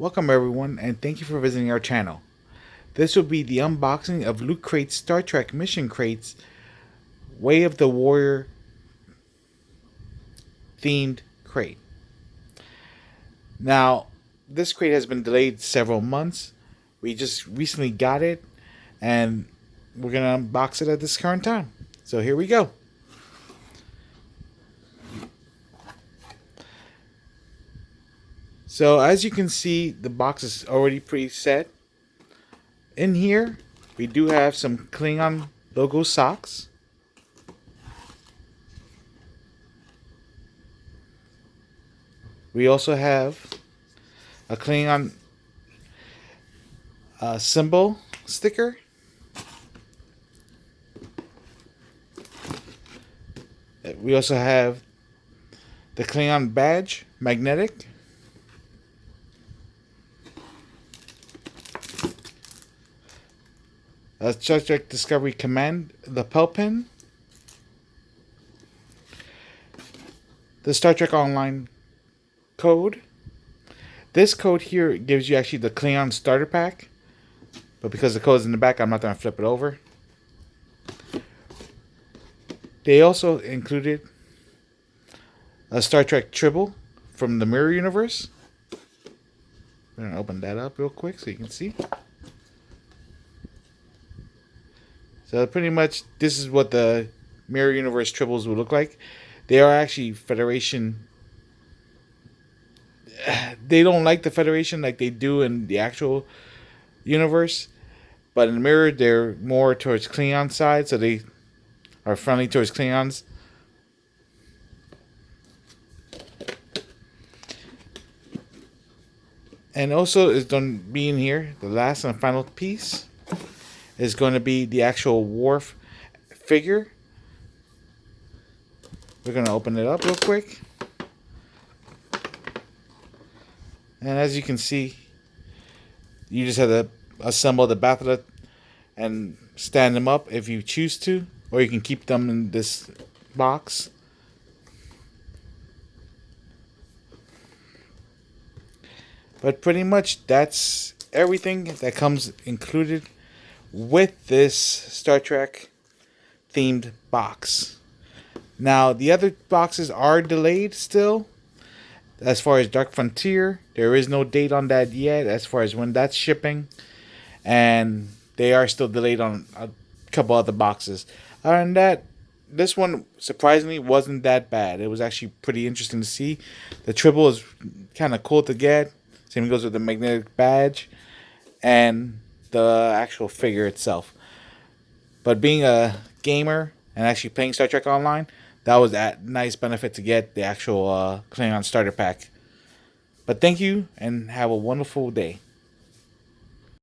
Welcome everyone and thank you for visiting our channel. This will be the unboxing of Loot Crate's Star Trek Mission Crates Way of the Warrior themed crate. Now, this crate has been delayed several months. We just recently got it and we're going to unbox it at this current time. So here we go. So as you can see, the box is already preset. In here, we do have some Klingon logo socks. We also have a Klingon symbol sticker. We also have the Klingon badge, magnetic. Star Trek Discovery Command, the Pel Pin. The Star Trek Online code. This code here gives you actually the Klingon starter pack. But because the code is in the back, I'm not going to flip it over. They also included a Star Trek Tribble from the Mirror Universe. I'm going to open that up real quick so you can see. So pretty much this is what the Mirror Universe Tribbles will look like. They are actually Federation. They don't like the Federation like they do in the actual universe. But in the Mirror, they're more towards Klingon side. So they are friendly towards Klingons. And also is going to be in here, the last and final piece is going to be the actual Worf figure. We're going to open it up real quick. And as you can see, you just have to assemble the Batholith and stand them up if you choose to. Or you can keep them in this box. But pretty much that's everything that comes included with this Star Trek themed box. Now the other boxes are delayed still. As far as Dark Frontier, there is no date on that yet as far as when that's shipping. And they are still delayed on a couple other boxes. Other than that, this one surprisingly wasn't that bad. It was actually pretty interesting to see. The Tribble is kind of cool to get. Same goes with the magnetic badge and the actual figure itself. But being a gamer and actually playing Star Trek Online, that was a nice benefit to get the actual Klingon starter pack. But thank you and have a wonderful day.